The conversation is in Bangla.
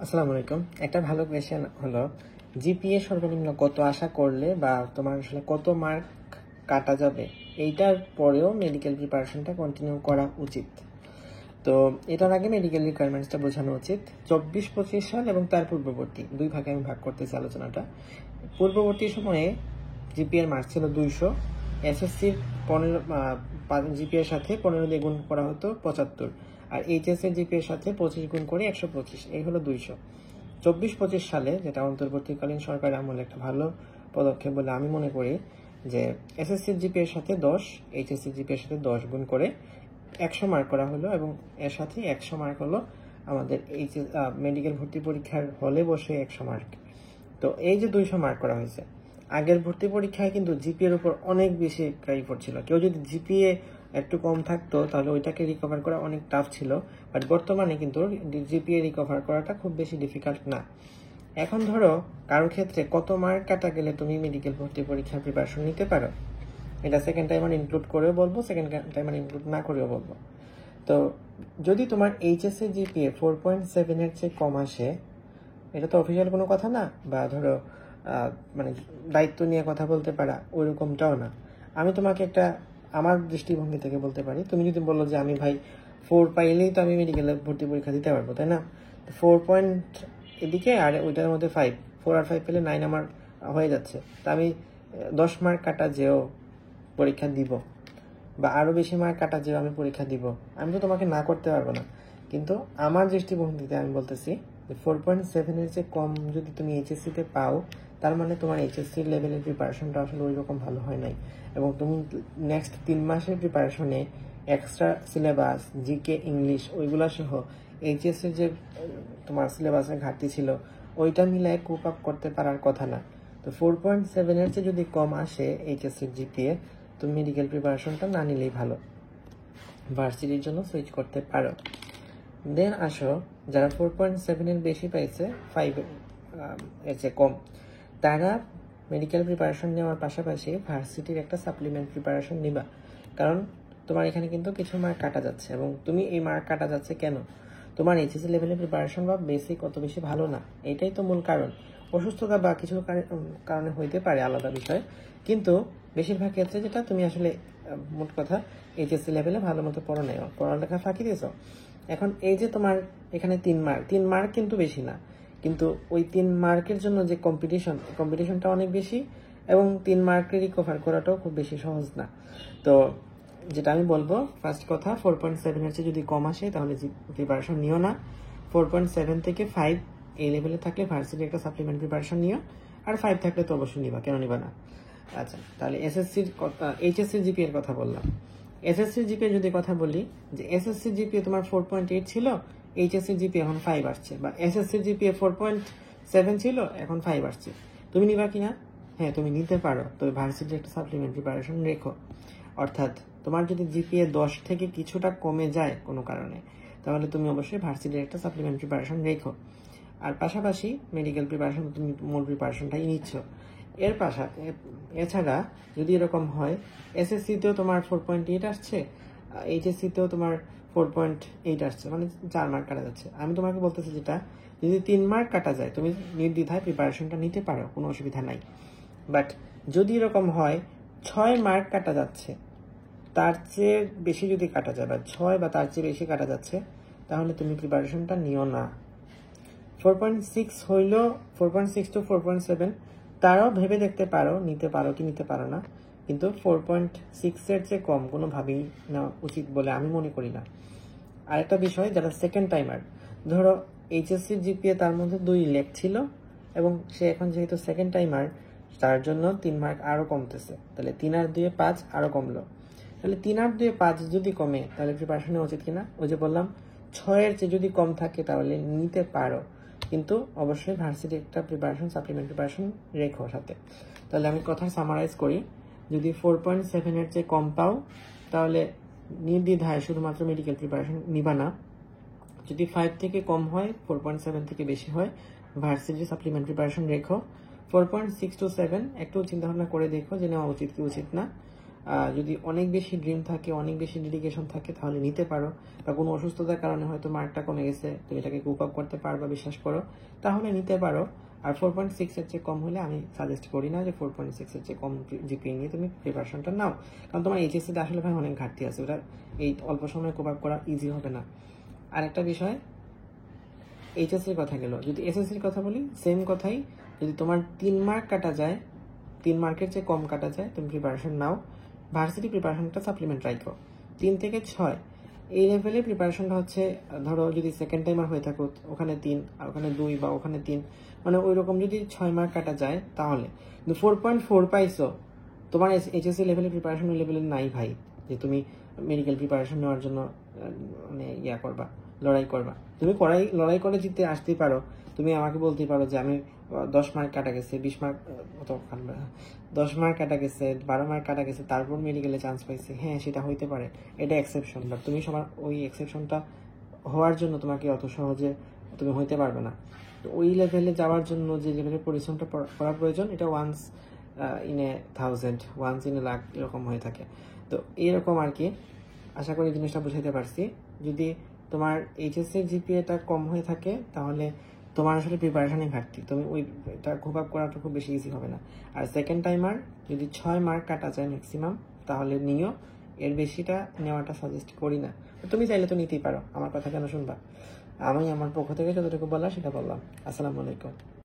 আসসালামু আলাইকুম। একটা ভালো কোয়েশ্চেন হলো, জিপিএ সর্বনিম্ন কত আশা করলে বা তোমার আসলে কত মার্ক কাটা যাবে এইটার পরেও মেডিকেল প্রিপারেশনটা কন্টিনিউ করা উচিত। তো এটার আগে মেডিকেল রিকোয়ারমেন্টসটা বোঝানো উচিত। 24-25 সাল এবং তার পূর্ববর্তী দুই ভাগে আমি ভাগ করতেছি আলোচনাটা। পূর্ববর্তী সময়ে জিপিএর মার্ক ছিল 200, এসএসসির 15 জিপিএর সাথে 15 দিয়ে গুণ করা হতো 75, আর এইচএস এর জিপিএর সাথে 25 গুণ করে 125, এই হলো 200। 24-25 সালে, যেটা অন্তর্বর্তীকালীন সরকারের আমলে একটা ভালো পদক্ষেপ বলে আমি মনে করি, যে এসএসসির জিপিএর সাথে 10, এইচএসসির জিপিএর সাথে 10 গুণ করে 100 মার্ক করা হলো, এবং এর সাথে 100 মার্ক হলো আমাদের এইচএস মেডিকেল ভর্তি পরীক্ষার হলে বসে 100 মার্ক। তো এই যে 200 মার্ক করা হয়েছে, আগের ভর্তি পরীক্ষায় কিন্তু জিপিএ এর উপর অনেক বেশি ক্রাইফোর্ট ছিল। কেউ যদি জিপিএ একটু কম থাকতো তাহলে ওইটাকে রিকভার করা অনেক টাফ ছিল, বাট বর্তমানে কিন্তু জিপিএ রিকভার করাটা খুব বেশি ডিফিকাল্ট না। এখন ধরো কারো ক্ষেত্রে কত মার্ক কাটা গেলে তুমি মেডিকেল ভর্তি পরীক্ষার প্রিপারেশন নিতে পারো, এটা সেকেন্ড টাইমার ইনক্লুড করেও বলবো, সেকেন্ড টাইমার ইনক্লুড না করেও বলবো। তো যদি তোমার এইচএসসি জিপিএ 4.7 এর চেয়ে কম আসে, এটা তো অফিসিয়াল কোনো কথা না, বা ধরো মানে দায়িত্ব নিয়ে কথা বলতে পারা ওইরকমটাও না। আমি তোমাকে একটা আমার দৃষ্টিভঙ্গি থেকে বলতে পারি, তুমি যদি বলো যে আমি ভাই 4 পাইলেই তো আমি মেডিকেলে ভর্তি পরীক্ষা দিতে পারবো, তাই না? 4 পয়েন্ট এদিকে আর ওইটার মধ্যে 5, 4 আর 5 পেলে 9 আমার হয়ে যাচ্ছে, তা আমি 10 মার্ক কাটা যেও পরীক্ষা দিব, বা আরো বেশি মার্ক কাটা যেও আমি পরীক্ষা দিব, আমি তো তোমাকে না করতে পারবো না। কিন্তু আমার দৃষ্টিভঙ্গিতে আমি বলতেছি 4.7 এর চেয়ে কম যদি তুমি এইচএসসিতে পাও, তার মানে তোমার এইচএসসি লেভেলের প্রিপারেশনটা আসলে ওই রকম ভালো হয় নাই, এবং তুমি নেক্সট 3 মাসের প্রিপারেশনে এক্সট্রা সিলেবাস, জিকে, ইংলিশ ওইগুলা সহ এইচএসসির যে তোমার সিলেবাসের ঘাটতি ছিল ওইটা মিলায় কোপ আপ করতে পারার কথা না। তো 4.7 এর চেয়ে যদি কম আসে এইচএসসির জিপিএ, তুমি মেডিকেল প্রিপারেশনটা না নিলেই ভালো, ভার্সিটির জন্য সুইচ করতে পারো। দেন আসো যারা 4.7 এর বেশি পাইছে, 5 এর চেয়ে কম, তারা মেডিকেল প্রিপারেশন নেওয়ার পাশাপাশি ভার্সিটির একটা সাপ্লিমেন্ট প্রিপারেশন নিবা। কারণ তোমার এখানে কিন্তু কিছু মার্ক কাটা যাচ্ছে, এবং তুমি এই মার্ক কাটা যাচ্ছে কেন? তোমার এইচএসসি লেভেলের প্রিপারেশন বা বেসিক অত বেশি ভালো না, এটাই তো মূল কারণ। অসুস্থতা বা কিছু কারণে হইতে পারে, আলাদা বিষয়, কিন্তু বেশিরভাগ ক্ষেত্রে যেটা তুমি আসলে মোট কথা এইচএসসি লেভেলে ভালো মতো পড়ো নাই, পড়ালেখা ফাঁকি দিয়েছ। এখন এই যে তোমার এখানে 3 মার্ক কিন্তু বেশি না, কিন্তু ওই 3 মার্কের জন্য যে কম্পিটিশনটা অনেক বেশি, এবং 3 মার্কের রিকভার করাটাও খুব বেশি সহজ না। তো যেটা আমি বলবো, ফার্স্ট কথা, 4.7 এর চেয়ে যদি কম আসে তাহলে প্রিপারেশন নিও না। 4.7 থেকে 5 এই লেভেলে থাকলে ভার্সিটির একটা সাপ্লিমেন্ট প্রিপারেশন নিও, আর 5 থাকলে তো অবশ্যই নিবা, কেন নিবা না? আচ্ছা, তাহলে এসএসসির কথা, এইচএসসি জিপিএ এর কথা বললাম। এসএসসি জিপিএ যদি কথা বলি, যে এসএসসি জিপিএ তোমার 4.8 ছিল, এইচএসসি জিপিএ এখন 5 আসছে, বা এসএসসি জিপিএ 4.7 ছিল, এখন 5 আসছে, তুমি নিবা কিনা? হ্যাঁ, তুমি নিতে পারো, তবে ভার্সিটির একটা সাপ্লিমেন্ট প্রিপারেশন রেখো। অর্থাৎ তোমার যদি জিপিএ 10 থেকে কিছুটা কমে যায় কোনো কারণে, তাহলে তুমি অবশ্যই ভার্সিটির একটা সাপ্লিমেন্ট প্রিপারেশন রেখো। আর পাশাপাশি মেডিকেল প্রিপারেশন তুমি মূল প্রিপারেশনটাই নিচ্ছ। এছাড়া যদি এরকম হয়, এসএসসিতেও তোমার 4.8 আসছে, এইচএসসিতেও তোমার 4.8 আসছে, মানে 4 মার্ক কাটা যাচ্ছে, আমি তোমাকে বলতেছি যেটা, যদি 3 মার্ক কাটা যায় তুমি নির্দ্বিধায় প্রিপারেশনটা নিতে পারো, কোনো অসুবিধা নাই। বাট যদি এরকম হয় 6 মার্ক কাটা যাচ্ছে, তার চেয়ে বেশি যদি কাটা যায়, বা 6 বা তার চেয়ে বেশি কাটা যাচ্ছে, তাহলে তুমি প্রিপারেশনটা নিও না। 4.6 হইল, 4.6 to 4.7 তারাও ভেবে দেখতে পারো, নিতে পারো কি নিতে পারো না, কিন্তু 4.6 এর চেয়ে কম কোনোভাবেই নেওয়া উচিত বলে আমি মনে করি না। আরেকটা বিষয়, যারা সেকেন্ড টাইমার, ধরো এইচএসসির জিপিএ তার মধ্যে 2 লেখ ছিল, এবং সে এখন যেহেতু সেকেন্ড টাইমার, তার জন্য 3 মার্ক আরো কমতেছে, তাহলে 3 আর 2 5 আরো কমলো, তাহলে 3 আর 2 5 যদি কমে তাহলে প্রিপারেশন নেওয়া উচিত কিনা? ওই যে বললাম, 6 এর চেয়ে যদি কম থাকে তাহলে নিতে পারো, কিন্তু অবশ্যই ভার্সিটি একটা প্রিপারেশন, সাপ্লিমেন্ট প্রিপারেশন রেখো সাথে। তাহলে আমি কথা সামারাইজ করি, যদি 4.7 এর চেয়ে কম পাও তাহলে নির্দ্বিধায় শুধুমাত্র মেডিকেল প্রিপারেশন নিবা না। যদি 5 থেকে কম হয়, 4.7 থেকে বেশি হয়, ভার্সিটি সাপ্লিমেন্ট প্রিপারেশন রেখো। 4.6 to 7 একটু চিন্তা ভাবনা করে দেখো যে নেওয়া উচিত কি উচিত না। যদি অনেক বেশি ড্রিম থাকে, অনেক বেশি ডেডিকেশন থাকে, তাহলে নিতে পারো। বা কোনো অসুস্থতার কারণে হয়তো মার্কটা কমে গেছে, তুমি এটাকে কুপ আপ করতে পারবা, বিশ্বাস করো, তাহলে নিতে পারো। আর 4.6 এর চেয়ে কম হলে আমি সাজেস্ট করি না যে 4.6 এর চেয়ে কম জিপিএ নিয়ে তুমি প্রিপারেশনটা নাও, কারণ তোমার এইচএসসিতে আসলে ভাই অনেক ঘাটতি আছে, ওটা এই অল্প সময়ে কুপ আপ করা ইজি হবে না। আরেকটা বিষয়, এইচএসসির কথা গেল, যদি এসএসসির কথা বলি, সেম কথাই। যদি তোমার 3 মার্ক কাটা যায়, 3 মার্কের চেয়ে কম কাটা যায়, তুমি প্রিপারেশন নাও। ভার্সিটি প্রিপারেশনটা সাপ্লিমেন্ট রাখো 3 থেকে 6। এই লেভেলে প্রিপারেশনটা হচ্ছে, ধরো যদি সেকেন্ড টাইমার হয়ে থাকো, ওখানে 3 আর ওখানে 2 বা ওখানে 3, মানে ওই রকম যদি 6 মার্ক কাটা যায় তাহলে। কিন্তু 4.4 পাইছো, তোমার এইচএসসি লেভেলে প্রিপারেশন ওই লেভেলে নাই ভাই, যে তুমি মেডিকেল প্রিপারেশন নেওয়ার জন্য মানে করবা, লড়াই করবা। তুমি লড়াই করে জিততে আসতেই পারো, তুমি আমাকে বলতেই পারো যে আমি 10 মার্ক কাটা গেছে, 20 মার্ক, 10 মার্ক কাটা গেছে, 12 মার্ক কাটা গেছে, তারপর মেডিকেলে চান্স পাইছে। হ্যাঁ, সেটা হইতে পারে, এটা এক্সেপশন। বাট তুমি সবার ওই এক্সেপশনটা হওয়ার জন্য তোমাকে অত সহজে তুমি হইতে পারবে না। তো ওই লেভেলে যাওয়ার জন্য যে লেভেলের পরিশ্রমটা করা প্রয়োজন, এটা once in a 1000, once in a lakh এরকম হয়ে থাকে। তো এরকম আর কি, আশা করি জিনিসটা বুঝাইতে পারছি। যদি তোমার এইচএসসির জিপিএটা কম হয়ে থাকে, তাহলে তোমার আসলে প্রিপারেশনে ঘাটতি, তুমি ওইটা খুব আপ করাটা খুব বেশি ইজি হবে না। আর সেকেন্ড টাইমার যদি 6 মার্ক কাটা যায় ম্যাক্সিমাম, তাহলে নিও, এর বেশিটা নেওয়াটা সাজেস্ট করি না। তুমি চাইলে তো নিতেই পারো, আমার কথা কেন শুনবা। আমি আমার পক্ষ থেকে যতটুকু বলা সেটা বললাম। আসসালামু আলাইকুম।